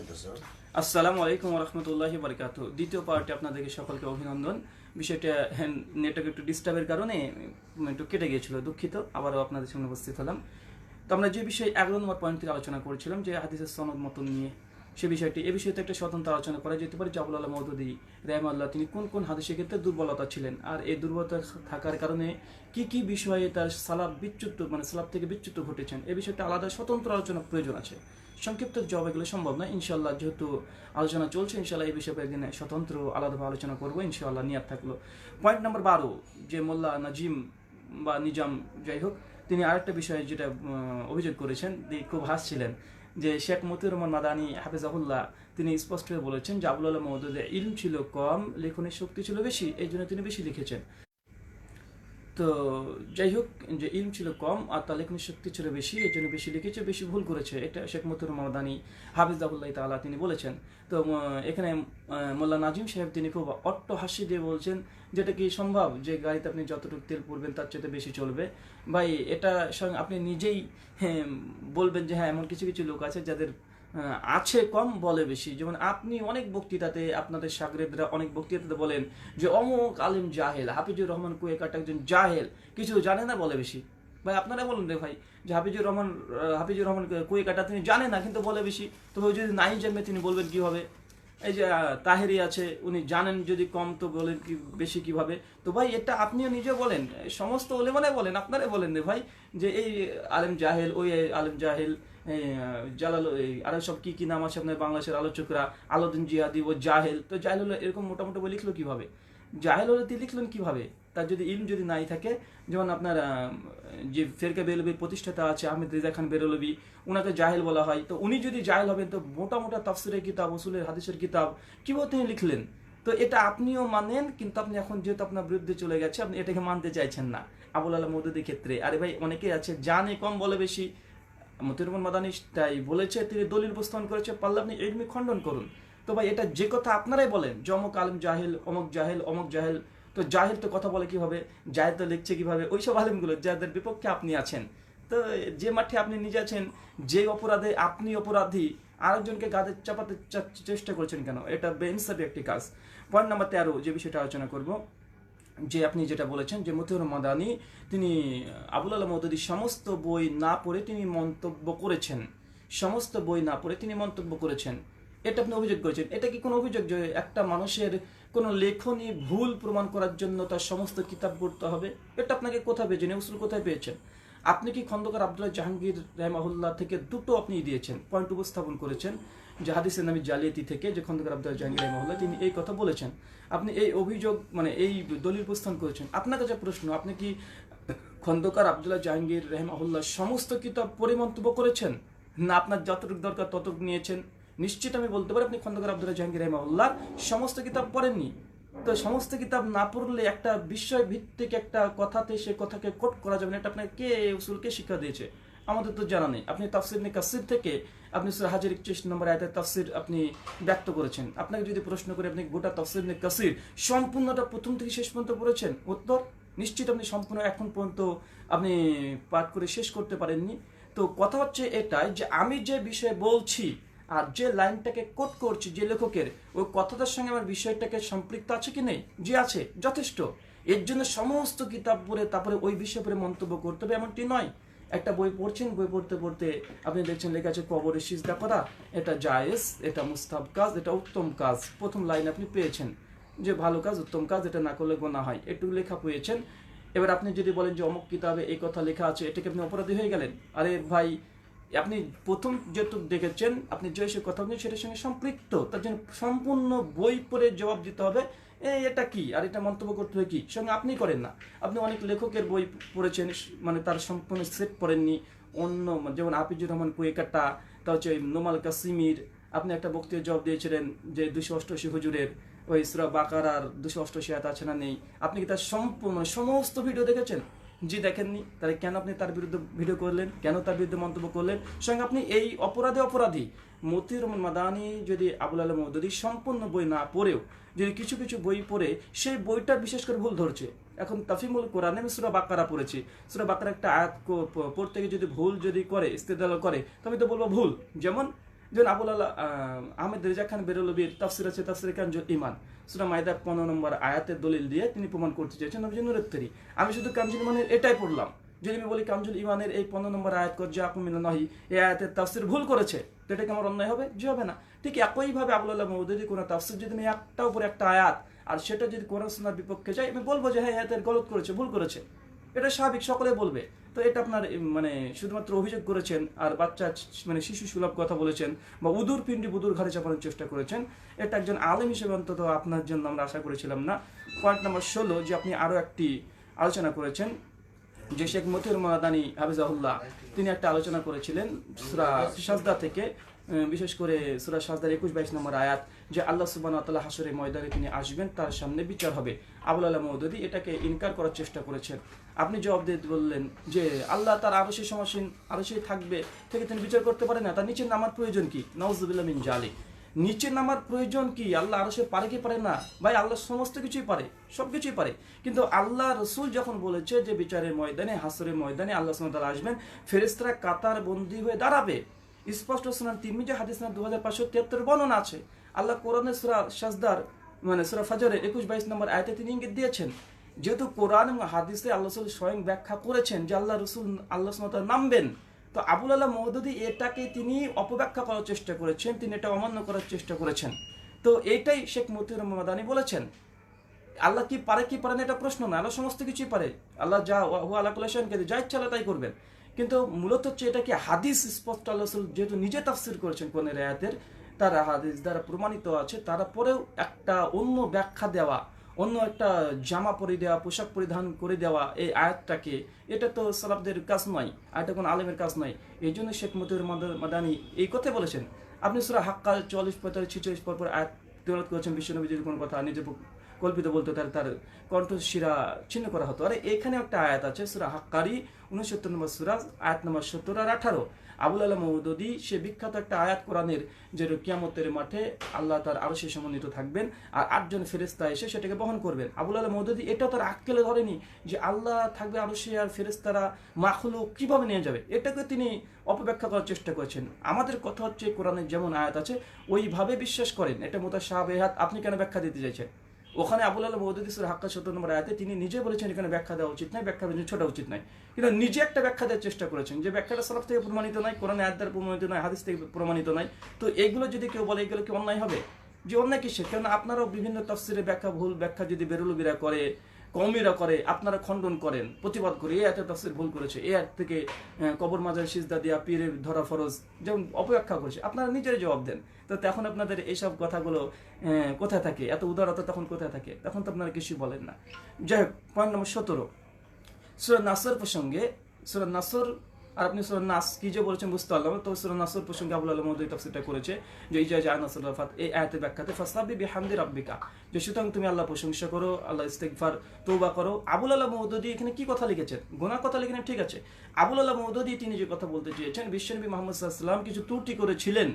বলতেছো? আসসালামু আলাইকুম রহমতুল্লাহি বারকাতু। দ্বিতীয় পার্টে আপনাদেরকে সকলকে অভিনন্দন। বিষয়টা নেটওয়ার্ক একটু ডিস্টার্বের কারণে একটু কেটে গিয়েছিল, দুঃখিত। আবারও আপনাদের সামনে উপস্থিত হলাম। তো আমরা যে বিষয়ে 11 নম্বর পয়েন্ট থেকে আলোচনা করেছিলাম, যে হাদিসের সনদ মতন নিয়ে, সে বিষয়টি এ বিষয়তে একটা স্বতন্ত্র আলোচনা করা যেতে পারে। জাবুল আল্লাহ মওদুদী রাহিমাহুল্লাহ তিনি কোন কোন হাদিসের ক্ষেত্রে দুর্বলতা ছিলেন, আর এই দুর্বলতা থাকার কারণে কি কি বিষয়ে তার সালাফ বিচ্যুত, মানে সালাফ থেকে বিচ্যুত ঘটেছেন, এ বিষয়টা আলাদা স্বতন্ত্র আলোচনা প্রয়োজন আছে। সংক্ষিপ্ত জবাব এগুলো সম্ভব নয়, ইনশাল্লাহ। যেহেতু আলোচনা চলছে, ইনশাল্লাহ এই বিষয়ে একদিন স্বতন্ত্র আলাদাভাবে আলোচনা করবো, ইনশাল্লাহ নিয়াত থাকলো। পয়েন্ট নাম্বার 12, যে মোল্লা নাজিম বা নিজাম, যাই হোক, তিনি আরেকটা বিষয়ে যেটা অভিযোগ করেছেন, তিনি খুব হাসছিলেন, যে শেখ মতিউর রহমান মাদানী হাফিজাহুল্লাহ তিনি স্পষ্টভাবে বলেছেন যে আবুল আলম মওদুদের ইলম ছিল কম, লেখনের শক্তি ছিল বেশি, এই জন্য তিনি বেশি লিখেছেন। তো যাই হোক, যে ইলম ছিল কম আর তার লেখনের শক্তি ছিল বেশি, এই জন্য বেশি লিখেছে, বেশি ভুল করেছে, এটা শেখ মতিউর রহমান মাদানী হাফিজাহুল্লাহ তাআলা তিনি বলেছেন। তো এখানে মোল্লা নাজিম সাহেব তিনি খুব অট্টহাসি দিয়ে বলছেন, যেটা কি সম্ভব যে গাড়িতে আপনি যতটুকু তেল পড়বেন তার চেয়ে বেশি চলবে? ভাই, এটা সঙ্গে আপনি নিজেই বলবেন যে হ্যাঁ, এমন কিছু কিছু লোক আছে যাদের আছে কম, বলে বেশি। যেমন আপনি অনেক বক্তৃতাতে, আপনাদের শাগরেদরা অনেক বক্তৃতাতে বলেন যে অমুক আলিম জাহেল, হাফিজুর রহমান কুয়েকাটা একজন জাহেল, কিছু জানে না, বলে বেশি। ভাই, আপনারা বলুন রে ভাই, যে হাফিজুর রহমান কুয়েকাটা তিনি জানে না, কিন্তু বলে বেশি। তবে যদি নাই জানবে তিনি বলবেন কিভাবে? এই যে তাহেরি আছে, উনি জানেন যদি কম, তো বলেন কি বেশি কিভাবে? তো ভাই, এটা আপনিও নিজে বলেন, সমস্ত ওলেমানে বলেন, আপনারাই বলেন রে ভাই, যে এই আলেম জাহেল, ওই আলেম জাহেল, জালাল, আরো সব কি কি নাম আছে আপনার বাংলাদেশের আলোচকরা, আলাউদ্দিন জিহাদি ও জাহেল। তো জাহেল হলো এরকম মোটামুটি বই লিখলো কিভাবে? জাহেল হলে তিনি লিখলেন কিভাবে? তার যদি ইলম যদি নাই থাকে, যেমন আপনার যে ফেরকা বেরলবির প্রতিষ্ঠাতা আছে আহমেদ রেজা খান বেরলবি, ওনাকে জাহেল বলা হয়। তো উনি যদি জাহেল হবেন, তো মোটা মোটা তাফসিরের কিতাব, উসুলের হাদিসের কিতাব কিভাবে তিনি লিখলেন? তো এটা আপনিও মানেন, কিন্তু আপনি এখন যেহেতু আপনার বিরুদ্ধে চলে গেছে, আপনি এটাকে মানতে চাইছেন না আবুল আলম মওদুদীর ক্ষেত্রে। আরে ভাই, অনেকেই আছে জানে কম, বলে বেশি। মতিউর রহমান মাদানী তাই বলেছে, তিনি দলিল উপস্থাপন করেছে, পারলে আপনি ইলমি খণ্ডন করুন। তো ভাই, এটা যে কথা আপনারাই বলেন যে অমুক আলেম জাহেল, অমুক জাহেল, অমুক জাহেল, তো জাহেল তো কথা বলে কিভাবে, জাহেল তো লিখছে কিভাবে? ওইসব আলেমগুলো যাদের বিপক্ষে আপনি আছেন, তো যে মাঠে আপনি নিজে আছেন, যে অপরাধে আপনি অপরাধী, আরেকজনকে গাদের চাপাতে চেষ্টা করছেন কেন? এটা বেইনসাফি একটি কাজ। পয়েন্ট নাম্বার 13, যে বিষয়টা আলোচনা করব, যে আপনি যেটা বলেছেন যে মতিউর মাদানী তিনি আবুল আলম মওদুদীর সমস্ত বই না পড়ে তিনি মন্তব্য করেছেন, সমস্ত বই না পড়ে তিনি মন্তব্য করেছেন, এটা আপনি অভিযোগ করেছেন। এটা কি কোনো অভিযোগ যে একটা মানুষের কোনো লেখনী ভুল প্রমাণ করার জন্য তার সমস্ত কিতাব পড়তে হবে? এটা আপনাকে কোথায় পেয়েছেন? উসুল কোথায় পেয়েছেন? আপনি কি খন্দকার আব্দুল্লাহ জাহাঙ্গীর রাহিমাহুল্লাহ থেকে দুটো আপনি দিয়েছেন, পয়েন্ট উপস্থাপন করেছেন, যে হাদিসের নামী জালিয়াতি থেকে, যে খন্দকার আব্দুল্লাহ জাহাঙ্গীর রাহিমাহুল্লাহ তিনি এই কথা বলেছেন, আপনি এই অভিযোগ, মানে এই দলিল উপস্থাপন করেছেন। আপনার কাছে প্রশ্ন, আপনি কি খন্দকার আব্দুল্লাহ জাহাঙ্গীর রাহিমাহুল্লাহ সমস্ত কিতাব পড়ে মন্তব্য করেছেন, না আপনার যতটুকু দরকার ততটুকু নিয়েছেন? নিশ্চিত আমি বলতে পারি আপনি খন্দকার আব্দুল্লাহ জাহাঙ্গীর রাহিমাহুল্লাহ সমস্ত কিতাব পড়েননি। তো সমস্ত কিতাব না পড়লে একটা বিষয় ভিত্তিক একটা কথাতে সে কথাকে কোট করা যাবে না, এটা আপনাকে কে, উসুলকে শিক্ষা দিয়েছে? আমাদের তো জানা নেই। আপনি তাফসির ইবনে কাসির থেকে আপনি সূরা হাজের 41 নম্বর আয়াতের তাফসির আপনি ব্যক্ত করেছেন। আপনাকে যদি প্রশ্ন করে আপনি গোটা তাফসির ইবনে কাসির সম্পূর্ণটা প্রথম থেকে শেষ পর্যন্ত পড়েছেন, উত্তর নিশ্চিত আপনি সম্পূর্ণ এখন পর্যন্ত আপনি পাঠ করে শেষ করতে পারেননি। তো কথা হচ্ছে এটাই, যে আমি যে বিষয়ে বলছি আর যে লাইনটাকে কোট করছি যে লেখকের, ওই কথাটার সঙ্গে আমার বিষয়টাকে সম্পৃক্ত আছে কি নেই? যে আছে, যথেষ্ট। এর জন্য সমস্ত কিতাব পড়ে তারপরে ওই বিষয় পরে মন্তব্য করতে হবে এমনটি নয়। একটা বই পড়ছেন, বই পড়তে পড়তে আপনি দেখছেন লেখা আছে কবরে সিজদা করা, এটা জায়েজ, এটা মুস্তাহাব কাজ, এটা উত্তম কাজ। প্রথম লাইন আপনি পেয়েছেন যে ভালো কাজ, উত্তম কাজ, এটা না করলে গোনা হয়, একটু লেখা পেয়েছেন। এবার আপনি যদি বলেন যে অমুক কিতাবে এই কথা লেখা আছে, এটাকে আপনি অপরাধী হয়ে গেলেন। আরে ভাই, আপনি প্রথম যেটুকু দেখেছেন, আপনি যে সে কথা বলছেন সেটার সঙ্গে সম্পৃক্ত, তার জন্য সম্পূর্ণ বই পড়ে জবাব দিতে হবে এটা কি আর এটা মন্তব্য করতে হবে কি, সঙ্গে আপনি করেন না। আপনি অনেক লেখকের বই পড়েছেন, মানে তার সম্পূর্ণ সেট পড়েননি। অন্য যেমন হাফিজুর রহমান কুয়েকাটা, তা হচ্ছে নোমাল কাসিমির, আপনি একটা বক্তৃতার জবাব দিয়েছিলেন যে 288 হুজুরের ওই সূরা বাকারার 288 আয়াত আছে না নেই, আপনি কি তার সম্পূর্ণ সমস্ত ভিডিও দেখেছেন? জি দেখেননি। তাহলে কেন আপনি তার বিরুদ্ধে ভিডিও করলেন, কেন তার বিরুদ্ধে মন্তব্য করলেন? সঙ্গে আপনি এই অপরাধী। মতিউর রহমান মাদানী যদি আবুল আলম মওদুদী সম্পূর্ণ বই না পড়েও যদি কিছু কিছু বই পড়ে সেই বইটার বিশেষ করে ভুল ধরছে। এখন তাফিমুল কোরআনে আমি সূরা বাকারা পড়েছি, সূরা বাকারা একটা আয়াত পড়তে গিয়ে যদি ভুল যদি করে, ইস্তেদলাল করে, তো আমি তো বলবো ভুল। যেমন যেমন আবুল আল্লাহ আহমেদ রেজা খান বেরলবির তাফসির আছে, তাফসিরে কানজুল ঈমান সূরা মাইদার 15 নম্বর আয়াতের দলিল দিয়ে তিনি প্রমাণ করতে চেয়েছেন নবীজি নূরের তৈরি। আমি শুধু কানজুল ঈমানের এটাই পড়লাম। যদি আমি বলি কানজুল ঈমানের এই 15 নম্বর আয়াত কর যে আপু মিনাল্লাহি, এই আয়াতের তাফসির ভুল করেছে, তো এটা কি আমার অন্যায় হবে? যে হবে না। ঠিক একইভাবে আবুল আল্লাহ মওদুদি কোনো তাফসির যদি আমি একটার উপর একটা আয়াত আর সেটা যদি কোরআন সুন্নাহর বিপক্ষে যায়, আমি বলবো যে হ্যাঁ আয়াতের গলত করেছে, ভুল করেছে, এটা স্বাভাবিক, সকলে বলবে। তো এটা আপনার মানে শুধুমাত্র অভিযোগ করেছেন আর বাচ্চা মানে শিশু সুলভ কথা বলেছেন বা উদুর পিণ্ডি বুদুর ঘরে চাপানোর চেষ্টা করেছেন, এটা একজন আলেম হিসেবে অন্তত আপনার জন্য আমরা আশা করেছিলাম না। পয়েন্ট নাম্বার 16, যে আপনি আরও একটি আলোচনা করেছেন যে শেখ মতিউর মাদানী হাফিজাহুল্লাহ তিনি একটা আলোচনা করেছিলেন সূরা সাজদা থেকে, বিশেষ করে সূরা সাজদার 21-22 নম্বর আয়াত, যে আল্লাহ সুবহানাহু ওয়া তাআলা হাশরের ময়দানে তিনি আসবেন, তার সামনে বিচার হবে। আবুল আলা মওদুদি এটাকে ইনকার করার চেষ্টা করেছেন। আপনি জবাব দিয়ে বললেন যে আল্লাহ তার আরশে সমাসীন, আরশেই থাকবে থেকে তিনি বিচার করতে পারেন না, তার নিচে নামার প্রয়োজন কি? নাউযুবিল্লাহ মিন জালিক। নিচে নামার প্রয়োজন কি? আল্লাহ আরশে পারে কি পারে না? ভাই আল্লাহ সমস্ত কিছুই পারে, সবকিছুই পারে। কিন্তু আল্লাহ রসুল যখন বলেছে যে বিচারের ময়দানে, হাসরের ময়দানে আল্লাহ সুবহানাহু ওয়া তাআলা আসবেন, ফেরেশতারা কাতার বন্দী হয়ে দাঁড়াবে। স্পষ্ট সুনান তিরমিজি হাদিস না 2573 বর্ণনা আছে। আল্লাহ কোরআনের সূরা সাজদার মানে সূরা ফাজরের 21-22 নম্বর আয়াতে তিনি ইঙ্গিত দিয়েছেন। যেহেতু কোরআন এবং হাদিসে আল্লাহ রাসূল স্বয়ং ব্যাখ্যা করেছেন যে আল্লাহ রসুল আল্লাহ সুবহানাহু ওয়া তাআলা নামবেন, তো আবুল আলা মওদুদি এটাকে তিনি অপব্যাখ্যা করার চেষ্টা করেছেন, তিনি এটা অমান্য করার চেষ্টা করেছেন। তো এইটাই শেখ মতিউর মাদানী বলেছেন। আল্লাহ কি পারে কি পারে না এটা প্রশ্ন না, আল্লাহ সমস্ত কিছুই পারে। আল্লাহ যা হুয়া আলা কুল্লি শাইইন কাদির, যা ইচ্ছা আল্লাহ তাই করবেন। কিন্তু মূলত হচ্ছে এটা কি হাদিস স্পষ্ট আল্লাহ রাসূল যেহেতু নিজে তাফসীর করেছেন কোরআনের আয়াতের, তারা হাদিস দ্বারা প্রমাণিত আছে, তারপরেও একটা অন্য ব্যাখ্যা দেওয়া, অন্য একটা জামা পরে দেওয়া, পোশাক পরিধান করে দেওয়া এই আয়াতটাকে, এটা তো সালাফদের কাজ নয়, আর এটা কোনো আলেমের কাজ নয়। এই জন্য শেখ মতিউর মাদানী এই কথা বলেছেন। আপনি সূরা হাক্কা 44, 45, 46 পর আয়াত তেলাওয়াত করেছেন, বিশ্বনবীর কোনো কথা নিজে কল্পিত বলতে তার কণ্ঠশিরা ছিন্ন করা হতো। আরে এখানে একটা আয়াত আছে সূরা হাক্কারি 69 নম্বর সূরা আয়াত নম্বর 17 আর 18। আবুল আলা মওদুদি সে বিখ্যাত একটা আয়াত কোরআনের, যে কিয়ামতের মাঠে আল্লাহ তার আরশে সমন্বিত থাকবেন আর 8 জন ফেরেশতা এসে সেটাকে বহন করবেন। আবুল আলা মওদুদি এটাও তার আক্কেলে ধরেনি যে আল্লাহ থাকবে আরশে আর ফেরেশতারা মাখলুক কিভাবে নিয়ে যাবে, এটাকে তিনি অপব্যাখ্যা করার চেষ্টা করেছেন। আমাদের কথা হচ্ছে কোরআনের যেমন আয়াত আছে ওইভাবে বিশ্বাস করেন, এটা মুতাশাবিহাত আপনি কেন ব্যাখ্যা দিতে চাইছেন? ওখানে আবুল আলা মওদুদি সূরা হাক্কা 70 নম্বর আয়াতে তিনি নিজে বলেছেন এখানে ব্যাখ্যা দেওয়া উচিত নয়, ব্যাখ্যা ছোটা উচিত নয়, কিন্তু নিজে একটা ব্যাখ্যা দেওয়ার চেষ্টা করেছেন যে ব্যাখ্যাটা সালাফ থেকে প্রমাণিত নয়, কোরআন আয়াত দ্বারা প্রমাণিত নয়, হাদিস থেকে প্রমাণিত নয়। তো এইগুলো যদি কেউ বলে এগুলো কি অন্যায় হবে? যে অন্যায় কিসের? কারণ আপনারাও বিভিন্ন তাফসিরে ব্যাখ্যা, ভুল ব্যাখ্যা যদি বেরলবিরা করে, কওমিরা করে, আপনারা খণ্ডন করেন, প্রতিবাদ করে এই আয়াতের তাফসির ভুল করেছে, এই আয়াত থেকে কবর মাজার সিজদা দিয়া পীরের ধরা ফরজ যেমন অপব্যাখ্যা করেছে, আপনারা নিজেরাই জবাব দেন। তো তখন আপনাদের এইসব কথাগুলো কোথায় থাকে? এত উদারতা তখন কোথায় থাকে? তখন তো আপনারা কিছুই বলেন না। যাই হোক, পয়েন্ট নম্বর 17 সূরা নাসর প্রসঙ্গে, সূরা নাসর আর আপনি সূরা নাস কি যে বলেছেন বুঝতে পারলাম, তো সূরা নাসর প্রসঙ্গে আবুল আলা মওদুদি তাফসীরটা করেছে যে ইজা জা নাসরুল ফাত, এই আয়াতের ব্যাখ্যাতে ফাসতাবি বিহামদি রাব্বিকা, যে সুতরাং তুমি আল্লাহ প্রশংসা করো, আল্লাহ ইস্তিগফার তওবা করো। আবুল আলা মওদুদি এখানে কি কথা লিখেছেন? গুনাহ কথা লিখেন, ঠিক আছে। আবুল আলা মওদুদি তিনি যে কথা বলতে চেয়েছেন, বিশ্বনবী মুহাম্মদ সাল্লাল্লাহু আলাইহি ওয়াসাল্লাম কিছু ত্রুটি করেছিলেন,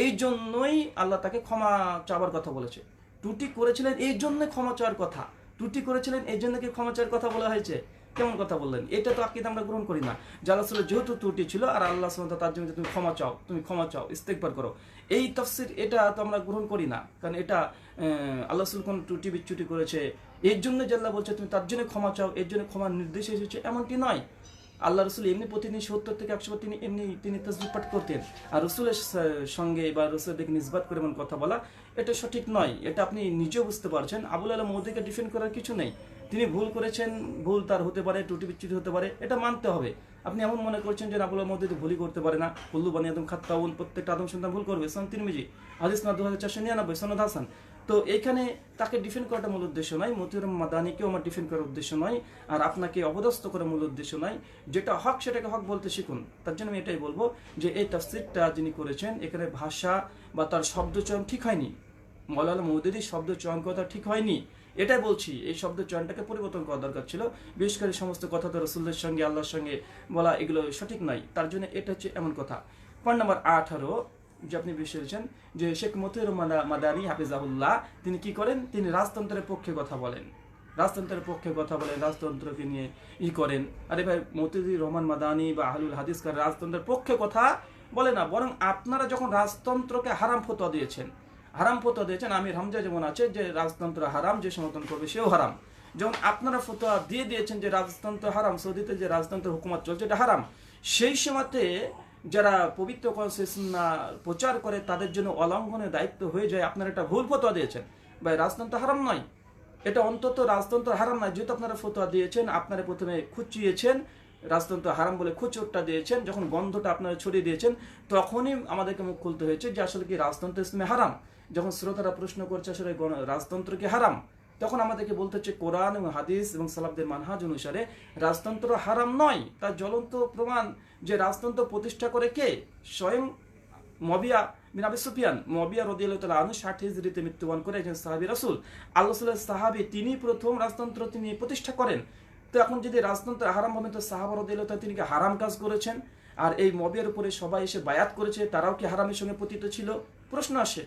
এই জন্যই আল্লাহ তাকে ক্ষমা চাওয়ার কথা বলেছে। ত্রুটি করেছিলেন এই জন্য ক্ষমা চাওয়ার কথা, ত্রুটি করেছিলেন এই জন্য কি ক্ষমা চাওয়ার কথা বলা হয়েছে? কেমন কথা বললেন? এটা তো আকীদা আমরা গ্রহণ করি না। যে আল্লাহ রাসূলের যেহেতু ত্রুটি ছিল আর আল্লাহ সুবহানাহু ওয়া তাআলা তার জন্য তুমি ক্ষমা চাও, তুমি ক্ষমা চাও, ইস্তিগফার করো, এই তাফসীর এটা তো আমরা গ্রহণ করি না। কারণ এটা আল্লাহ রাসূল কোন ত্রুটি বিচ্যুতি করেছে এর জন্য যে আল্লাহ বলছে তুমি তার জন্য ক্ষমা চাও, এর জন্য ক্ষমার নির্দেশ এসেছে, এমনটি নয়। আল্লাহ রসুল এমনি প্রতিদিন 70 থেকে 100 বার তিনি তাসবিহ পাঠ করতেন। আর রসুলের সঙ্গে বা রসুলের দিকে নিসবাত করে এমন কথা বলা এটা সঠিক নয়, এটা আপনি নিজেও বুঝতে পারছেন। আবুল আলা মওদুদিকে ডিফেন্ড করার কিছু নেই, তিনি ভুল করেছেন, ভুল তার হতে পারে, ত্রুটি বিচ্যুতি হতে পারে, এটা মানতে হবে। আপনি এমন মনে করছেন যে আবুল আলা মওদুদি ভুলই করতে পারে না, কুল্লু বানি আদম খাত্তাউন, প্রত্যেকটা আদম সন্তান ভুল করবে, সুনান তিরমিজি হাদিস না 2499 সনদ হাসান। তো এখানে তাকে ডিফেন্ড করাটা মূল উদ্দেশ্য নয়, মতিউর মাদানীকেও আমার ডিফেন্ড করার উদ্দেশ্য নয়, আর আপনাকে অপদস্থ করার মূল উদ্দেশ্য নয়। যেটা হক সেটাকে হক বলতে শিখুন। তার জন্য আমি এটাই বলবো যে এই তাফসীরটা যিনি করেছেন এখানে ভাষা বা তার শব্দ চয়ন ঠিক হয়নি, মাওলানা মওদুদি শব্দ চয়ন করা ঠিক হয়নি, এটাই বলছি। এই শব্দ চয়নটাকে পরিবর্তন করা দরকার ছিল। বিশেষ করে সমস্ত কথা তো রসুলের সঙ্গে আল্লাহর সঙ্গে বলা এগুলো সঠিক নয়, তার জন্য এটা হচ্ছে এমন কথা। পয়েন্ট নাম্বার 18 যে আপনি বলেছেন যে শেখ মতিউর মাদানী হাফিজাহুল্লাহ তিনি কি করেন? তিনি রাজতন্ত্রের পক্ষে কথা বলেন, রাজতন্ত্রের পক্ষে কথা বলেন, রাজতন্ত্রকে নিয়ে করেন। আরে ভাই, মতিউর রহমান মাদানী বা আহলুল হাদিস রাজতন্ত্রের পক্ষে কথা বলে না, বরং আপনারা যখন রাজতন্ত্রকে হারাম ফতোয়া দিয়েছেন, আমির হামজা যেমন আছে যে রাজতন্ত্র হারাম, যে সমর্থন করবে সেও হারাম। যখন আপনারা ফতোয়া দিয়ে দিয়েছেন যে রাজতন্ত্র হারাম, সৌদিতে যে রাজতন্ত্র হুকুমত চলছে এটা হারাম, সেই সময়তে যারা পবিত্র সুন্নাহ প্রচার করে তাদের জন্য অলঙ্ঘনের দায়িত্ব হয়ে যায় আপনারা এটা ভুল ফতোয়া দিয়েছেন। ভাই রাজতন্ত্র হারাম নয়, এটা অন্তত রাজতন্ত্র হারাম নয়। যেহেতু আপনারা ফতোয়া দিয়েছেন, আপনারা প্রথমে খুঁচিয়েছেন, রাজতন্ত্র হারাম বলে খুচুরটা দিয়েছেন, যখন গন্ধটা আপনারা ছড়িয়ে দিয়েছেন তখনই আমাদেরকে মুখ খুলতে হয়েছে যে আসলে কি রাজতন্ত্র ইসলামে হারাম। যখন শ্রোতারা প্রশ্ন করছে আসলে রাজতন্ত্র কি হারাম, তখন আমাদেরকে বলতে হচ্ছে কোরআন এবং হাদিস এবং সালাফদের মানহাজ অনুসারে রাজতন্ত্র হারাম নয়। তার জ্বলন্ত প্রমাণ যে রাজতন্ত্র প্রতিষ্ঠা করে কে? স্বয়ং মুয়াবিয়া বিন আবি সুফিয়ান। মুয়াবিয়া রাদিয়াল্লাহু তাআলা আনহু 60 হিজরিতে মৃত্যুবরণ করে একজন সাহাবী রাসূল, আল্লাহ রাসূলের সাহাবী, তিনি প্রথম রাজতন্ত্র তিনি প্রতিষ্ঠা করেন। তো এখন যদি রাজতন্ত্র হারাম হবে তো সাহাবা রাদিয়াল্লাহু তাআলা তিনি কি হারাম কাজ করেছেন? আর এই মুয়াবিয়ার উপরে সবাই এসে বায়াত করেছে, তারাও কি হারামের সঙ্গে পতিত ছিল? প্রশ্ন আসে।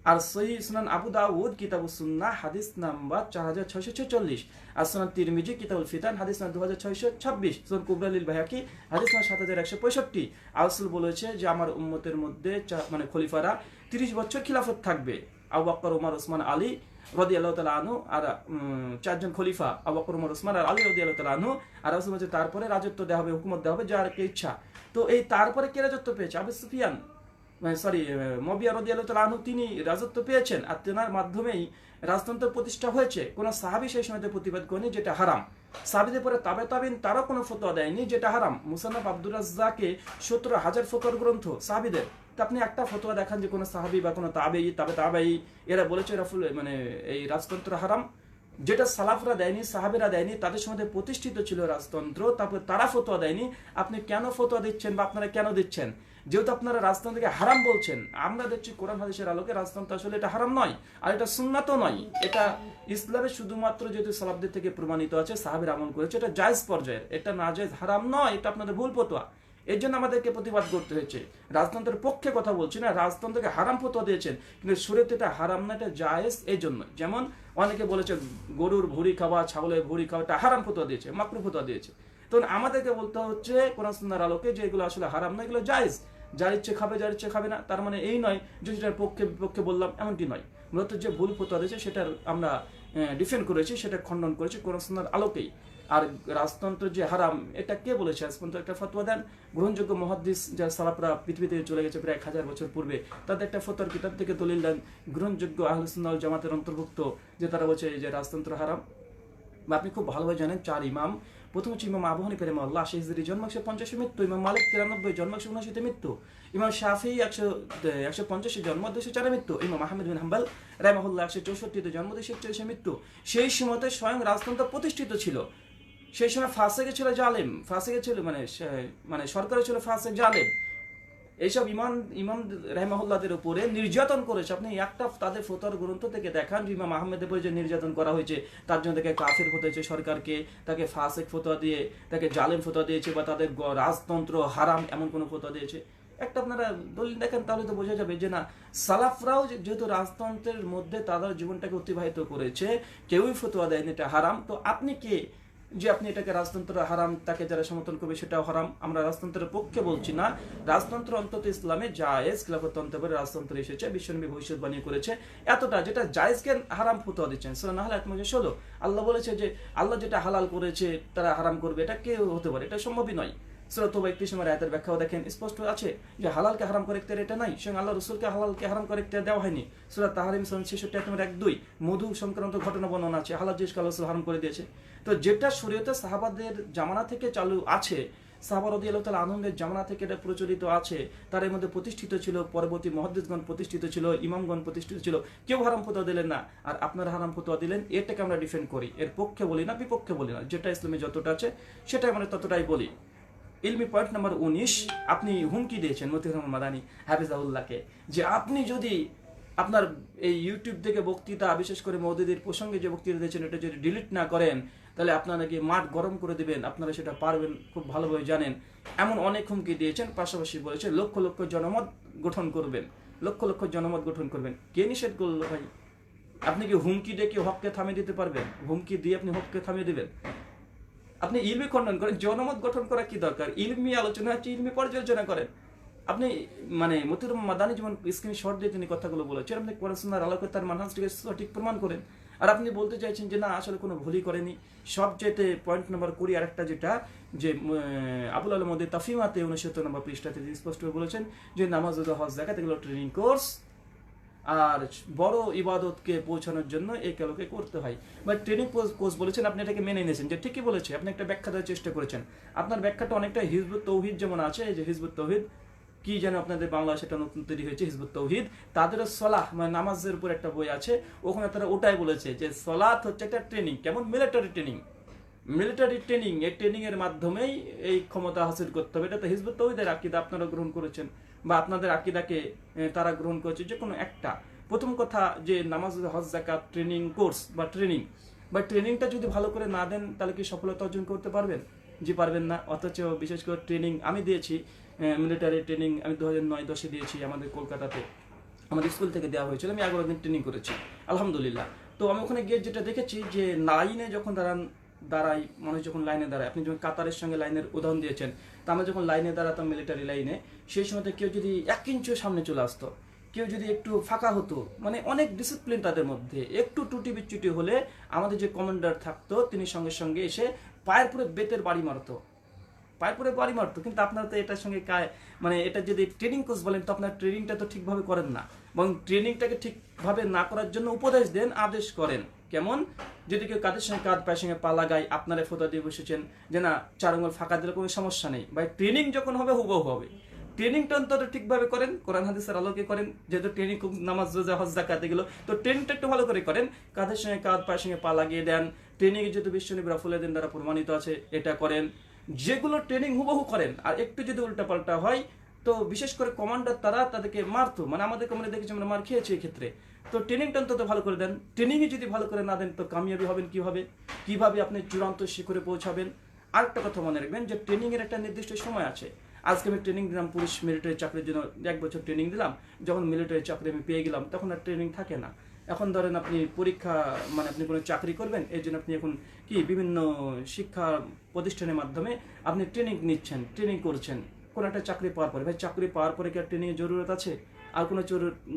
আর সহিহ সুনান আবু দাউদ কিতাবুস সুন্নাহ হাদিস নাম্বার 4646, আর সুনান তিরমিজি কিতাবুল ফিতান হাদিস নাম্বার 2626, সুনান কুবরা লিল বাইহাকি হাদিস নাম্বার 7165। রাসূল বলেছে যে আমার উম্মতের মধ্যে মানে খলিফারা 30 বছর খিলাফত থাকবে। আবু বকর, ওমর, ওসমান, আলী রাদিয়াল্লাহু তাআলা আনহু, আর চারজন খলিফা আবু বকর, ওমর, ওসমান আর আলী রাদিয়াল্লাহু তাআলা আনহু। আর রাসূল বলেছে তারপরে রাজত্ব দেওয়া হবে, হুকুমত দেওয়া হবে যার ইচ্ছা। তো এই তারপরে কে রাজত্ব পেয়েছে? আবু সুফিয়ান, মুয়াবিয়া রাদিয়াল্লাহু তাআলা আনহু, তিনি রাজত্ব পেয়েছেন আর তেনার মাধ্যমেই রাজতন্ত্র প্রতিষ্ঠা হয়েছে। কোন সাহাবী সেই সময়তে প্রতিবাদ করেনি যেটা হারাম। সাহাবীদের পরে তাবেইন তারাও কোনো ফতোয়া দেয়নি যেটা হারাম। মুসান্নাফ আব্দুর রাজ্জাকে 17,000 ফতোয়ার গ্রন্থ সাহাবীদের। তো আপনি একটা ফতোয়া দেখান যে কোনো সাহাবী বা কোনো তাবেই এরা বলেছে মানে এই রাজতন্ত্র হারাম, যেটা সালাফরা দেয়নি, সাহাবীরা দেয়নি, তাদের সময় প্রতিষ্ঠিত ছিল রাজতন্ত্র, তারপরে তারা ফতোয়া দেয়নি। আপনি কেন ফতোয়া দিচ্ছেন বা আপনারা কেন দিচ্ছেন? যেহেতু আপনারা রাজতন্ত্রকে হারাম বলছেন, আমরা দেখছি কোরআন হাদিসের আলোকে রাজতন্ত্র আসলে এটা হারাম নয়, আর এটা সুন্নাতও নয়। এটা ইসলামে শুধুমাত্র যেহেতু সালাফদের থেকে প্রমাণিত আছে, সাহাবীরা আমল করেছে, এটা জায়েজ পর্যায়ের, এটা নাজায়েজ হারাম নয়। এটা আপনাদের ভুল ফতোয়া, এর জন্য আমাদেরকে প্রতিবাদ করতে হয়েছে। রাজতন্ত্রের পক্ষে কথা বলছি না, রাজতন্ত্রকে হারাম ফতোয়া দিয়েছেন, কিন্তু শরীয়তে এটা হারাম না, এটা জায়েজ। এই জন্য যেমন অনেকে বলেছে গরুর ভুঁড়ি খাওয়া, ছাগলের ভুঁড়ি খাওয়া এটা হারাম ফতোয়া দিয়েছে, মাকরুহ ফতোয়া দিয়েছে। তখন আমাদেরকে বলতে হচ্ছে কোরআন সুন্নাহর আলোকে যে এগুলো আসলে হারাম না, এগুলো জায়েজ। যার ইচ্ছে খাবে, যার ইচ্ছে খাবে না, তার মানে এই নয় যে সেটার পক্ষে বিপক্ষে বললাম, এমনটি নয়। মূলত যে ভুল ফতোয়া দিয়েছে সেটার আমরা ডিফেন্ড করেছি, সেটা খণ্ডন করেছি কোরআন সুন্নাহর আলোকেই। আর রাজতন্ত্র যে হারাম এটা কে বলেছে? আজ পর্যন্ত একটা ফতোয়া দেন গ্রহণযোগ্য মুহাদ্দিস যারা সালাফরা পৃথিবী থেকে চলে গেছে প্রায় 1000 বছর পূর্বে, তাদের একটা ফতোয়ার কিতাব থেকে দলিল দেন গ্রহণযোগ্য আহলুস সুন্নাহ ওয়াল জামাতের অন্তর্ভুক্ত, যে তারা বলছে যে রাজতন্ত্র হারাম। বা আপনি খুব ভালোভাবে জানেন 4 ইমাম, প্রথম হচ্ছে ইমাম আবু হানিফা রাহিমাহুল্লাহ 80 হিজরি জন্ম, 150 মৃত্যু। ইমাম মালিক 93 জন্ম, 179 মৃত্যু। ইমাম শাফিঈ 150 জন্ম, 204 মৃত্যু। ইমাম আহমদ বিন হাম্বল রাহিমাহুল্লাহ 164 জন্ম, 241 মৃত্যু। সেই সময়তে স্বয়ং রাজতন্ত্র প্রতিষ্ঠিত ছিল। সেই সময় ফাসেকে ছিল জালেম, ফাসেকে ছিল মানে সরকারে ছিল ফাসেক জালেম। এইসব ইমাম রাহিমাহুল্লাহদের উপরে নির্যাতন করেছে। আপনি একটা তাদের ফতোয়ার গ্রন্থ থেকে দেখান যে ইমাম আহমেদের উপরে যে নির্যাতন করা হয়েছে, তার জন্য তাকে কাফের ফতোয়া দিয়েছে সরকারকে, তাকে ফাসেক ফতোয়া দিয়ে, তাকে জালেম ফতোয়া দিয়েছে, বা তাদের রাজতন্ত্র হারাম এমন কোনো ফতোয়া দিয়েছে। একটা আপনারা দলিল দেখেন, তাহলে তো বোঝা যাবে যে না, সালাফরাও যেহেতু রাজতন্ত্রের মধ্যে তাদের জীবনটাকে অতিবাহিত করেছে, কেউই ফতোয়া দেয়নি এটা হারাম। তো আপনি কে যে আপনি এটাকে রাজতন্ত্র হারাম, তাকে যারা সমর্থন করবে সেটাও হারাম? আমরা রাজতন্ত্রের পক্ষে বলছি না। রাজতন্ত্র অন্তত ইসলামে জায়েজ, খিলাফতন্ত্র করে রাজতন্ত্র এসেছে, বিশ্বনবী ভবিষ্যৎবাণী করেছে এতটা, যেটা জায়েজকে হারাম ফতোয়া দিচ্ছেন। সূরা নাহল 16 আল্লাহ বলেছে যে আল্লাহ যেটা হালাল করেছে তারা হারাম করবে, এটা কেউ হতে পারে? এটা সম্ভবই নয়। সূরা তওবা 31 নম্বর আয়াতের ব্যাখ্যাও দেখেন, স্পষ্ট আছে যে হালালকে হারাম করে ইখতিয়ার এটা নাই, স্বয়ং আল্লাহ রাসূলকে হালালকে হারাম করে ইখতিয়ার দেওয়া হয়নি। সূরা তাহরিম 66 নম্বর 1-2 মধু সংক্রান্ত ঘটনা বর্ণনা আছে, হালাল জিনিসকে আল্লাহ রাসূল হারাম করে দিয়েছে। তো যেটা শরীয়তে সাহাবাদের জামানা থেকে চালু আছে, সাহাবা রাদিয়াল্লাহু তাআলা আনহুদের জামানা থেকে এটা প্রচলিত আছে, তার এর মধ্যে প্রতিষ্ঠিত ছিল, পরবর্তী মুহাদ্দিসগণ প্রতিষ্ঠিত ছিল, ইমামগণ প্রতিষ্ঠিত ছিল, কেউ হারাম ফতোয়া দিলেন না। আর আপনারা হারাম ফতোয়া দিলেন, এটাকে আমরা ডিফেন্ড করি, এর পক্ষে বলি না, বিপক্ষে বলি না। যেটা ইসলামে যতটা আছে সেটাই আমরা ততটাই বলি। ইলমি পয়েন্ট নাম্বার 19, আপনি হুমকি দিয়েছেন মতিউর রহমান মাদানী হাফিজাহুল্লাহকে যে আপনি যদি আপনার এই ইউটিউব থেকে বক্তৃতা, বিশেষ করে মওদুদের প্রসঙ্গে যে বক্তৃতা দিয়েছেন, এটা যদি ডিলিট না করেন তাহলে আপনারা নাকি মাঠ গরম করে দিবেন, আপনারা সেটা পারবেন, খুব ভালোভাবে জানেন। এমন অনেক হুমকি দিয়েছেন। পাশাপাশি বলেছে লক্ষ লক্ষ জনমত গঠন করবেন, লক্ষ লক্ষ জনমত গঠন করবেন। কে নিষেধ করলো ভাই? আপনি কি হুমকি দিয়ে কি হককে থামিয়ে দিতে পারবেন? হুমকি দিয়ে আপনি হককে থামিয়ে দিবেন? আপনি ইলমি খণ্ডন করেন, জনমত গঠন করা কি দরকার? ইলমি আলোচনা হচ্ছে, ইলমি পর্যালোচনা করেন। আপনি মানে মতিউর রহমান মাদানী যেমন স্ক্রিনশট দিয়ে তিনি কথাগুলো বলেছেন, আপনি কোরআন সুন্নাহর আলোকে তার মানহাজটিকে সঠিক প্রমাণ করেন। আর আপনি বলতে চাইছেন যে না আসলে কোনো ভুলই করেনি। সবচেয়ে পয়েন্ট নাম্বার 20 আরেকটা যেটা যে আবুল আলম মদের তাফিমাতে 69 নম্বর পৃষ্ঠাতে স্পষ্ট বলেছেন যে নামাজ, রোজা, হজ, যাকাত এগুলো ট্রেনিং কোর্স, আর বড় ইবাদতকে পৌঁছানোর জন্য এই কালোকে করতে হয়। বা ট্রেনিং কোর্স বলেছেন, আপনি এটাকে মেনে নিয়েছেন যে ঠিকই বলেছে, আপনি একটা ব্যাখ্যা দেওয়ার চেষ্টা করেছেন। আপনার ব্যাখ্যাটা অনেকটা হিজবুত তৌহিদ যেমন আছে, এই যে হিজবুত তৌহিদ কি যেন আপনাদের বাংলা সেটা নতুন তৈরি হয়েছে হিজবুত তৌহিদ, তাদেরও সলাহ মানে নামাজের উপর একটা বই আছে, ওখানে তারা ওটাই বলেছে যে সলাত হচ্ছে একটা ট্রেনিং, কেমন মিলিটারি ট্রেনিং। মিলিটারি ট্রেনিং, এই ট্রেনিং এর মাধ্যমেই এই ক্ষমতা হাসিল করতে হবে। এটা তো হিজবুত তৌহিদের আকীদা আপনারা গ্রহণ করেছেন, বা আপনাদের আকীদাকে তারা গ্রহণ করেছে যে কোনো একটা। প্রথম কথা যে নামাজ, হজ, যাকাত ট্রেনিং কোর্স বা ট্রেনিংটা যদি ভালো করে না দেন তাহলে কি সফলতা অর্জন করতে পারবেন? জি পারবেন না। অথচ বিশেষ করে ট্রেনিং আমি দিয়েছি, মিলিটারি ট্রেনিং আমি 2009-10 দিয়েছি আমাদের কলকাতাতে, আমাদের স্কুল থেকে দেওয়া হয়েছিল। আমি 11 দিন ট্রেনিং করেছি আলহামদুলিল্লাহ। তো আমি ওখানে গিয়ে যেটা দেখেছি যে লাইনে যখন দাঁড়াই, মানুষ যখন লাইনে দাঁড়ায়, আপনি যখন কাতারের সঙ্গে লাইনের উদাহরণ দিয়েছেন, তা আমরা যখন লাইনে দাঁড়াতাম মিলিটারি লাইনে, সেই সময়তে কেউ যদি 1 ইঞ্চিও সামনে চলে আসতো, কেউ যদি একটু ফাঁকা হতো, মানে অনেক ডিসিপ্লিন তাদের মধ্যে, একটু টুটি বিচ্যুটি হলে আমাদের যে কমান্ডার থাকতো তিনি সঙ্গে সঙ্গে এসে পায়ের পুরো বেতের বাড়ি মারতো। কিন্তু আপনারা তো এটার সঙ্গে মানে এটা যদি ট্রেনিং কোর্স বলেন, তো আপনার ট্রেনিংটা তো ঠিকভাবে করেন না, এবং ট্রেনিংটাকে ঠিকভাবে না করার জন্য উপদেশ দেন, আদেশ করেন। কেমন? যদি কেউ কাদের সঙ্গে কাঁধ, পায়ের সঙ্গে পা লাগায়, আপনারা ফোঁতা দিয়ে বসেছেন যে না 4 আঙ্গুল ফাঁকা দিলে কোনো সমস্যা নেই। ভাই ট্রেনিং যখন হবে হুবহু হবে, ট্রেনিংটা অন্তত ঠিকভাবে করেন, কোরআন হাদিসের আলোকে করেন। যেহেতু ট্রেনিং নামাজ, রোজা, হজ, যাকাত এগুলো, তো ট্রেনিংটা একটু ভালো করে করেন, কাঁধের সঙ্গে কাঁধ, পায়ের সঙ্গে পা লাগিয়ে দেন। ট্রেনিং যেহেতু বিশ্বনবী রাসূলের দিন দ্বারা প্রমাণিত আছে, এটা করেন। যেগুলো ট্রেনিং হুবহু করেন, আর একটু যদি উল্টাপাল্টা হয়, তো বিশেষ করে কমান্ডার তাদেরকে মারতো, মানে আমাদের কমান্ডার দেখেছি আমরা মার খেয়েছি এই ক্ষেত্রে। তো ট্রেনিংটা অন্তত ভালো করে দেন। ট্রেনিংই যদি ভালো করে না দেন তো কামিয়াবি হবেন কিভাবে আপনি চূড়ান্ত শিখরে পৌঁছাবেন? আরেকটা কথা মনে রাখবেন যে ট্রেনিং এর একটা নির্দিষ্ট সময় আছে। আজকে আমি ট্রেনিং দিলাম পুলিশ মিলিটারি চাকরির জন্য, 1 বছর ট্রেনিং দিলাম, যখন মিলিটারি চাকরি আমি পেয়ে গেলাম তখন আর ট্রেনিং থাকে না। এখন ধরেন আপনি পরীক্ষা, মানে আপনি কোনো চাকরি করবেন, এই জন্য আপনি এখন কি বিভিন্ন শিক্ষা প্রতিষ্ঠানের মাধ্যমে আপনি ট্রেনিং নিচ্ছেন, ট্রেনিং করছেন কোনো একটা চাকরি পাওয়ার পরে। ভাই চাকরি পাওয়ার পরে কি আর ট্রেনিং এর জরুরত আছে? আর কোনো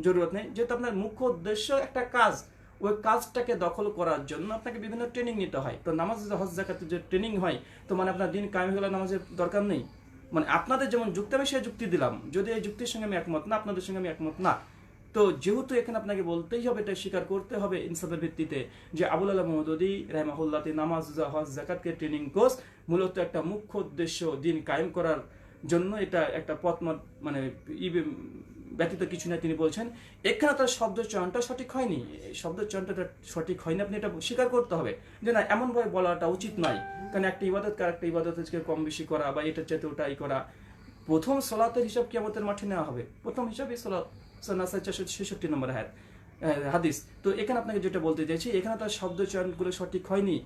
জরুরত নেই। যেহেতু আপনার মুখ্য উদ্দেশ্য একটা কাজ, ওই কাজটাকে দখল করার জন্য আপনাকে বিভিন্ন ট্রেনিং নিতে হয়। তো নামাজ, হজ, যাকাতের যে ট্রেনিং হয়, তো মানে আপনার দিন কায়েম হয়ে গেলে নামাজের দরকার নেই? মানে আপনাদের যেমন যুক্তি, আমি সেই যুক্তি দিলাম, যদি এই যুক্তির সঙ্গে আমি একমত না, আপনাদের সঙ্গে আমি একমত না। তো যেহেতু এখানে আপনাকে বলতেই হবে, এটা স্বীকার করতে হবে ইনসাফের ভিত্তিতে, যে আবুল আলম মওদুদী রাহিমাহুল্লাহ নামাজ, হজ, যাকাতকে ট্রেনিং কোর্স মূলত একটা মুখ্য উদ্দেশ্য দিন কায়েম করার জন্য, এটা একটা পথ মানে ব্যতীত কিছু না। তিনি বলছেন এখানে তার শব্দ চয়নটা সঠিক হয়নি, শব্দ চয়নটা সঠিক হয়নি, আপনি এটা স্বীকার করতে হবে যে না এমনভাবে বলাটা উচিত নয়। কারণ একটা ইবাদতকে আরেকটা ইবাদতকে কম বেশি করা বা এটার চাইতে ওটাই করা। প্রথম সলাতের হিসাব কিয়ামতের মাঠে নেওয়া হবে, প্রথম হিসাবে সলাত, সূরা নাসা 466 নম্বর হাদিস। তো এখানে আপনাকে যেটা বলতে চাইছি, এখানে তার শব্দ চয়নগুলো সঠিক হয়নি।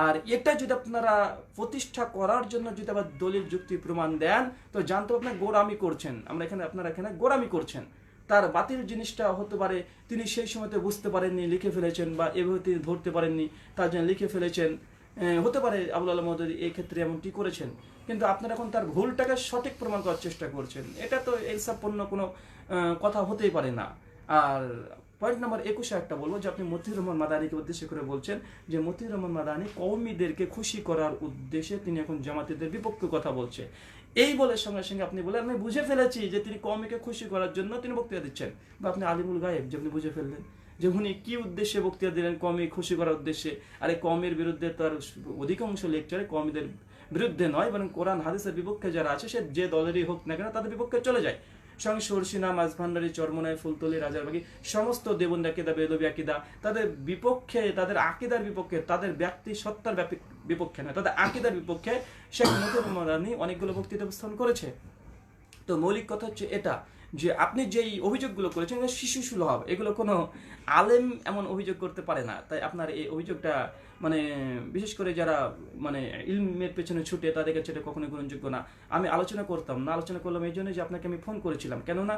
আর এটা যদি আপনারা প্রতিষ্ঠা করার জন্য যদি আবার দলিল যুক্তি প্রমাণ দেন, তো জানতে আপনার গোড়ামি করছেন, আপনারা এখানে গোড়ামি করছেন। তার বাতিল জিনিসটা হতে পারে তিনি সেই সময়তে বুঝতে পারেননি, লিখে ফেলেছেন, বা এভাবে তিনি ধরতে পারেননি, তার জন্য লিখে ফেলেছেন। হতে পারে আবুল আলম মওদুদী এই ক্ষেত্রে এমনটি করেছেন, কিন্তু আপনারা এখন তার ভুলটাকে সঠিক প্রমাণ করার চেষ্টা করছেন। এটা তো ইনসাফপূর্ণ কোনো কথা হতেই পারে না। আর পয়েন্ট নাম্বার 21 একটা বলবো যে আপনি মতিউর রহমান মাদানীকে উদ্দেশ্য করে বলছেন যে মতিউর রহমান মাদানী কওমিদেরকে খুশি করার উদ্দেশ্যে তিনি এখন জামাতিদের বিপক্ষে কথা বলছে। এই বলে সঙ্গে সঙ্গে আপনি বলে আমি বুঝে ফেলেছি যে তিনি কওমিকে খুশি করার জন্য তিনি বক্তৃতা দিচ্ছেন, বা আপনি আলিমুল গায়েব যে আপনি বুঝে ফেললেন যে উনি কি উদ্দেশ্যে বক্তৃতা দিলেন, কওমি খুশি করার উদ্দেশ্যে। আর এই কওমের বিরুদ্ধে তার অধিকাংশ লেকচারে কওমিদের বিরুদ্ধে নয়, বরং কোরআন হাদিসের বিপক্ষে যারা আছে সে যে দলেরই হোক না কেন তাদের বিপক্ষে চলে যায়। সঙ্গে সরসিনা, মাঝভান্ডারী, চরমনাই, ফুলতলি, রাজারবাগী সমস্ত দেবন্দি আকিদা, বেদবী আকিদা তাদের বিপক্ষে, তাদের আকিদার বিপক্ষে, তাদের ব্যক্তি সত্তার বিপক্ষে নয়, তাদের আকিদার বিপক্ষে শেখ মতিউর রহমান মাদানী অনেকগুলো বক্তৃতা উপস্থাপন করেছে। তো মৌলিক কথা হচ্ছে এটা যে আপনি যেই অভিযোগগুলো করেছেন শিশু সুলভ, এগুলো কোনো আলেম এমন অভিযোগ করতে পারে না। তাই আপনার এই অভিযোগটা মানে বিশেষ করে যারা মানে ইলমের পেছনে ছুটে তাদের কাছে এটা কখনোই গ্রহণযোগ্য না। আমি আলোচনা করলাম এই জন্য যে আপনাকে আমি ফোন করেছিলাম, কেননা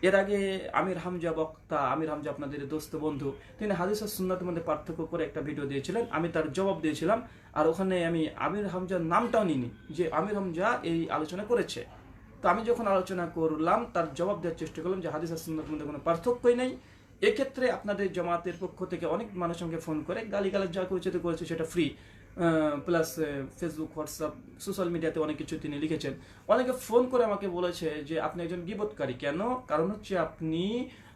এর আগে আমির হামজা বক্তা, আমির হামজা আপনাদের দোস্ত বন্ধু, তিনি হাদিস আর সুন্নাতের মধ্যে পার্থক্য করে একটা ভিডিও দিয়েছিলেন, আমি তার জবাব দিয়েছিলাম। আর ওখানে আমি আমির হামজার নামটাও নিইনি যে আমির হামজা এই আলোচনা করেছে। তো আমি যখন আলোচনা করলাম তার জবাব দেওয়ার চেষ্টা করলাম যে হাদিস আর সুন্নাতের মধ্যে কোনো পার্থক্যই নেই। এক্ষেত্রে আপনাদের জামাতের পক্ষ থেকে অনেক মানুষ আমাকে ফোন করে গালিগালাজ যা করেছে সেটা free, plus Facebook, WhatsApp, social মিডিয়াতে অনেক কিছু তিনি লিখেছেন। অনেকে ফোন করে আমাকে বলেছে যে আপনি একজন গীবতকারী। কেন? কারণ হচ্ছে আপনি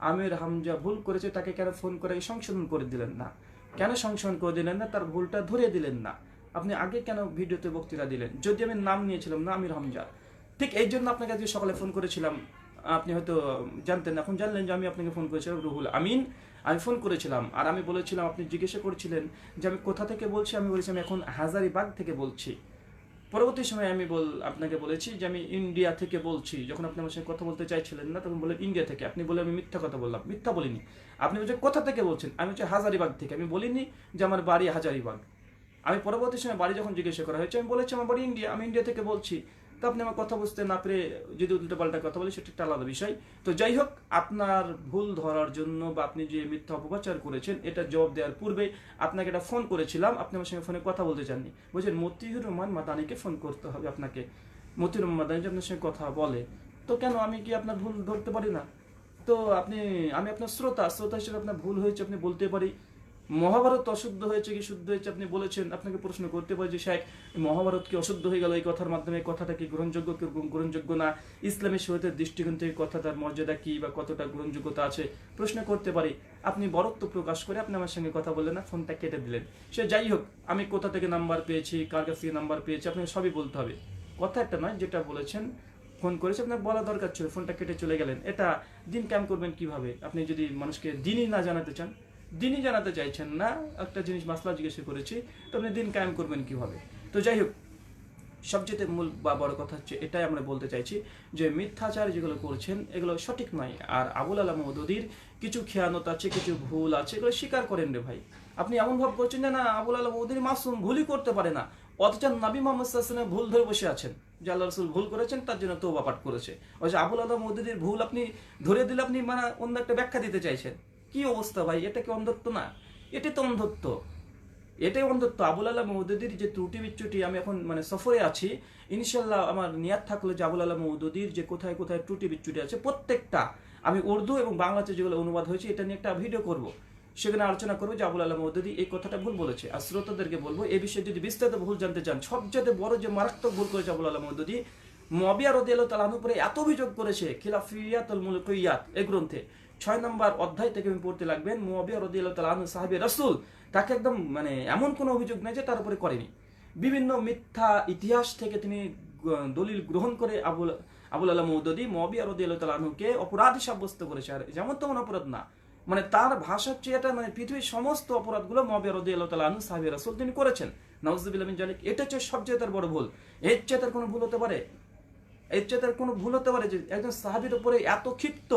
আমির হামজা ভুল করেছে তাকে কেন ফোন করে সংশোধন করে দিলেন না? কেন সংশোধন করে দিলেন না? তার ভুলটা ধরিয়ে দিলেন না? আপনি আগে কেন ভিডিওতে বক্তৃতা দিলেন? যদি আমি নাম নিয়েছিলাম না আমির হামজা, ঠিক এই জন্য আপনাকে আজকে সকালে ফোন করেছিলাম। আপনি হয়তো জানতেন, এখন জানলেন যে আমি আপনাকে ফোন করেছিলাম রুহুল আমিন। আমি ফোন করেছিলাম আর আমি বলেছিলাম, আপনি জিজ্ঞাসা করছিলেন যে আমি কোথা থেকে বলছি। আমি বলেছি আমি এখন হাজারিবাগ থেকে বলছি। পরবর্তী সময়ে আমি আপনাকে বলেছি যে আমি ইন্ডিয়া থেকে বলছি। যখন আপনি আমার সঙ্গে কথা বলতে চাইছিলেন না তখন বললেন ইন্ডিয়া থেকে। আপনি বলে আমি মিথ্যা কথা বললাম। মিথ্যা বলিনি। আপনি বলছেন কোথা থেকে বলছেন? আমি হচ্ছে হাজারিবাগ থেকে। আমি বলিনি যে আমার বাড়ি হাজারিবাগ। আমি পরবর্তী সময় বাড়ি যখন জিজ্ঞাসা করা হয়েছে আমি বলেছি আমার বাড়ি ইন্ডিয়া, আমি ইন্ডিয়া থেকে বলছি। তো আপনি আমার কথা বুঝতে না পেরে যদি উল্টো পাল্টা কথা বলি সেটা একটা আলাদা বিষয়। তো যাই হোক, আপনার ভুল ধরার জন্য বা আপনি যে মিথ্যা অপপ্রচার করেছেন এটা জবাব দেওয়ার পূর্বে আপনাকে একটা ফোন করেছিলাম। আপনি আমার সঙ্গে ফোনে কথা বলতে চাননি। বলছেন মতিউর রহমান মাদানিকে ফোন করতে হবে আপনাকে। মতিউর রহমান মাদানি যে আপনার সঙ্গে কথা বলে, তো কেন আমি কি আপনার ভুল ধরতে পারি না? তো আমি আপনার শ্রোতা হিসেবে আপনার ভুল হয়েছে আপনি বলতে পারি। মহাভারত অশুদ্ধ হয়েছে কি শুদ্ধ হয়েছে আপনি বলেছেন, আপনাকে প্রশ্ন করতে পারি যে শেখ মহাভারত কি অশুদ্ধ হয়ে গেল এই কথার মাধ্যমে? কথাটা কি গ্রহণযোগ্য কি গ্রহণযোগ্য না? ইসলামী শরীয়তের দৃষ্টিকোণ থেকে কথাটার মর্যাদা কি বা কতটা গ্রহণযোগ্যতা আছে প্রশ্ন করতে পারি। আপনি বরত্ব প্রকাশ করে আপনি আমার সঙ্গে কথা বললেন না, ফোনটা কেটে দিলেন। সে যাই হোক, আমি কোথা থেকে নাম্বার পেয়েছি, কার কাছ থেকে নাম্বার পেয়েছি, আপনাকে সবই বলতে হবে। কথা একটা নয়, যেটা বলেছেন ফোন করেছে আপনার বলা দরকার ছিল, ফোনটা কেটে চলে গেলেন। এটা দিন কায়েম করবেন কিভাবে? আপনি যদি মানুষকে দিনই না জানাতে চান, দিনই জানাতে চাইছেন না, একটা জিনিস মাসলা জিজ্ঞাসা করেছি, তো আপনি দিন কায়েম করবেন কিভাবে? তো যাই হোক, সবচেয়ে মূল বা বড় কথা হচ্ছে এটাই আমরা বলতে চাইছি যে মিথ্যাচার যেগুলো করছেন এগুলো সঠিক নয়। আর আবুল আলা মওদুদীর কিছু খেয়ানত আছে, কিছু ভুল আছে, এগুলো স্বীকার করেন রে ভাই। আপনি এমন ভাব করছেন যে না আবুল আলা মওদুদী মাসুম, ভুলই করতে পারে না, অথচ নবী মুহাম্মদ সাল্লাল্লাহু আলাইহি ওয়াসাল্লাম ভুল ধরে বসে আছেন যে আল্লাহ রাসূল ভুল করেছেন তার জন্য তওবা পাঠ করেছে। ওই যে আবুল আলা মওদুদীর ভুল আপনি ধরে দিলে আপনি মানে অন্য একটা ব্যাখ্যা দিতে চাইছেন। কি অবস্থা ভাই? এটা কি অন্ধত্ব না? এটা তো অন্ধত্ব, এটাই অন্ধত্ব। আবুল আলা মওদুদীর যে ত্রুটি বিচ্যুটি, আমি এখন মানে সফরে আছি, ইনশাল্লাহ আমার নিয়াত থাকলে যে আবুল আলা মওদুদীর যে কোথায় কোথায় ত্রুটি বিচ্যুটি আছে প্রত্যেকটা আমি উর্দু এবং বাংলাতে যেগুলো অনুবাদ হয়েছে এটা নিয়ে একটা ভিডিও করব, সেখানে আলোচনা করবো যে আবুল আলা মওদুদী এই কথাটা ভুল বলেছে। আর শ্রোতাদেরকে বলবো এই বিষয়ে যদি বিস্তারিত ভুল জানতে চান, সবচেয়ে বড় যে মারাত্মক ভুল করেছে আবুল আলা মওদুদী, মুআবিয়া রাদিয়াল্লাহু তাআলা আনহু উপরে এত অভিযোগ করেছে খিলাফিয়াতুল মুলকিয়াত এই গ্রন্থে 6 নম্বর অধ্যায় থেকে আমি পড়তে লাগবেন। মুআবিয়া রাদিয়াল্লাহু তাআলা আনহু সাহাবী রাসূল, তাকে একদম মানে এমন কোনো অভিযোগ নাই যে তার উপরে করেনি। বিভিন্ন মিথ্যা ইতিহাস থেকে তিনি দলিল গ্রহণ করে আবুল আলা মওদুদী মুআবিয়া রাদিয়াল্লাহু তাআলা আনহুকে অপরাধী সাব্যস্ত করেছে। আর যেমন তেমন অপরাধ না, মানে তার ভাষা হচ্ছে এটা, মানে পৃথিবীর সমস্ত অপরাধগুলো মুআবিয়া রাদিয়াল্লাহু তাআলা আনহু সাহাবী রাসূল তিনি করেছেন। নাউযুবিল্লাহি মিন যালিক। এটা হচ্ছে সবচেয়ে তার বড় ভুল। এর চেয়ে তার কোনো ভুল হতে পারে? এর চেয়ে তার কোনো ভুল হতে পারে যে একজন সাহাবীর উপরে এত ক্ষিপ্ত?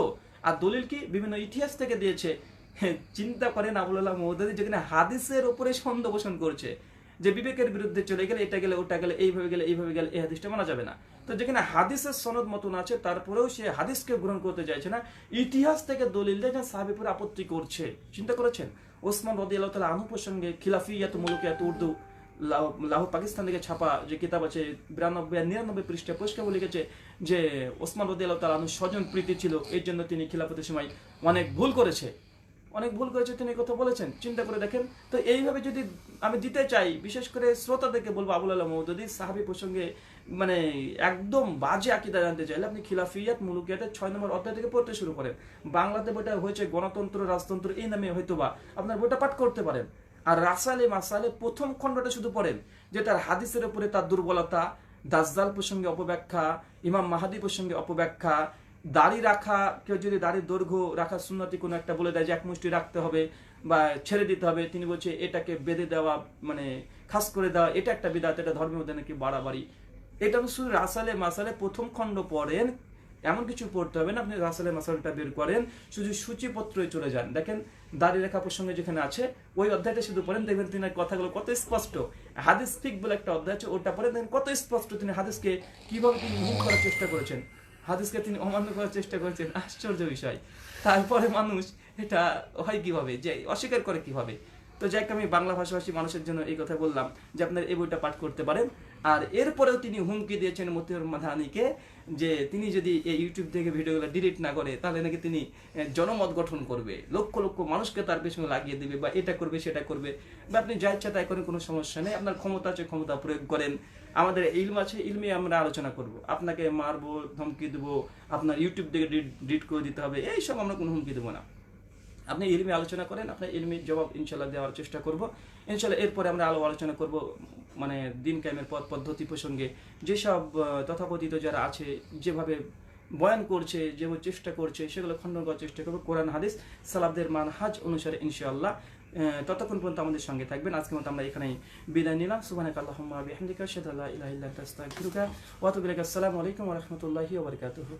আর দলিল কি বিভিন্ন ইতিহাস থেকে দিয়েছে। চিন্তা করেন আবুল আলা মওদুদী যেখানে হাদিসের উপরে সন্দেহ পোষণ করছে যে বিবেকের বিরুদ্ধে চলে গেলে এটা গেলে ওটা গেলে এইভাবে গেলে এই হাদিসটা মানা যাবে না। তো যেখানে হাদিসের সনদ মতন আছে তারপরেও সে হাদিসকে গ্রহণ করতে চাইছে না, ইতিহাস থেকে দলিল দিয়ে সাহাবীর উপরে আপত্তি করছে। চিন্তা করেছেন? ওসমান রাদিয়াল্লাহু তাআলা আনহু প্রসঙ্গে খিলাফিয়াত মুলকিয়াত উর্দু লাহোর পাকিস্তান থেকে ছাপা যে কিতাব আছে 92-99 পৃষ্ঠা পরিষ্কার বলে লিখেছে যে ওসমান রাদিয়াল্লাহু তাআলা আনহু স্বজন প্রীতি ছিল, এর জন্য তিনি খিলাফতের সময় অনেক ভুল করেছে তিনি কথা বলেছেন। চিন্তা করে দেখেন। তো এইভাবে যদি আমি দিতে চাই, বিশেষ করে শ্রোতাদেরকে বলবো আবুল আলা মওদুদী সাহাবী প্রসঙ্গে মানে একদম বাজে আকীদা জানতে চাইলে আপনি খিলাফিয়াত মুলকিয়াতের 6 নম্বর অধ্যায় থেকে পড়তে শুরু করেন। বাংলাতে বইটা হয়েছে গণতন্ত্র রাজতন্ত্র এই নামে, হয়তোবা আপনার বইটা পাঠ করতে পারেন। আর রাসালে মাসালে প্রথম খণ্ডটা শুধু পড়েন, যে তার হাদিসের উপরে তার দুর্বলতা, দাজ্জাল প্রসঙ্গে অপব্যাখ্যা, ইমাম মাহাদি প্রসঙ্গে অপব্যাখ্যা, দাড়ি রাখা, কেউ যদি দাড়ির দৈর্ঘ্য রাখা সুন্নতি কোনো একটা বলে দেয় যে 1 মুষ্টি রাখতে হবে বা ছেড়ে দিতে হবে, তিনি বলছে এটাকে বেঁধে দেওয়া মানে খাস করে দেওয়া এটা একটা বিদআত, এটা ধর্মের মধ্যে নাকি বাড়াবাড়ি। এটা শুধু রাসালে মাসালে প্রথম খণ্ড পড়েন, এমন কিছু পড়তে হবে না আপনি রাসালে মাসালটা বের করেন, শুধু সূচিপত্রই চলে যান। দেখেন দাড়ি রেখা প্রসঙ্গে যেখানে আছে ওই অধ্যায়টা শুধু পড়েন, দেখবেন তিনি কথাগুলো কত স্পষ্ট। হাদিস ফিক বলে একটা অধ্যায় আছে, ওটা পড়েন দেখেন কত স্পষ্ট তিনি হাদিসকে কিভাবে তিনি ভুল করার চেষ্টা করেছেন, হাদিসকে তিনি অমান্য করার চেষ্টা করেছেন। আশ্চর্য বিষয়। তারপরে মানুষ এটা হয় কিভাবে, যে অস্বীকার করে কিভাবে? তো যাই হোক, আমি বাংলা ভাষাভাষী মানুষের জন্য এই কথা বললাম যে আপনার এই বইটা পাঠ করতে পারেন। আর এরপরেও তিনি হুমকি দিয়েছেন মতিউর মাদানিকে যে তিনি যদি এই ইউটিউব থেকে ভিডিওগুলো ডিলিট না করে তাহলে নাকি তিনি জনমত গঠন করবে, লক্ষ লক্ষ মানুষকে তার পেছনে লাগিয়ে দিবে, বা এটা করবে সেটা করবে। বা আপনি যা ইচ্ছা তাই করেন, কোনো সমস্যা নেই, আপনার ক্ষমতা আছে, ক্ষমতা প্রয়োগ করেন। আমাদের ইলম আছে, ইলমে আমরা আলোচনা করব। আপনাকে মারবো, ধমকি দেবো, আপনার ইউটিউব থেকে ডিলিট করে দিতে হবে, এইসব আমরা কোনো হুমকি দেবো না। আপনি ইলমি আলোচনা করেন, আপনার ইলমির জবাব ইনশাল্লাহ দেওয়ার চেষ্টা করব। ইনশাল্লাহ এরপরে আমরা আলোচনা করব মানে দিন কায়েমের পথ পদ্ধতি প্রসঙ্গে। যেসব তথাকথিত যারা আছে, যেভাবে বয়ান করছে, যেভাবে চেষ্টা করছে, সেগুলো খণ্ডন করার চেষ্টা করবো কোরআন হাদিস সালাফদের মানহাজ অনুসারে ইনশাআল্লাহ। ততক্ষণ পর্যন্ত আমাদের সঙ্গে থাকবেন। আজকের মতো আমরা এখানেই বিদায় নিলাম। সুবহানাকা আল্লাহুম্মা ওয়া বিহামদিকা আশহাদু আল্লা ইলাহা ইল্লা আনতা আস্তাগফিরুকা ওয়া আতুবু ইলাইক। আসসালামু আলাইকুম ওয়া রাহমাতুল্লাহি ওয়া বারাকাতুহু।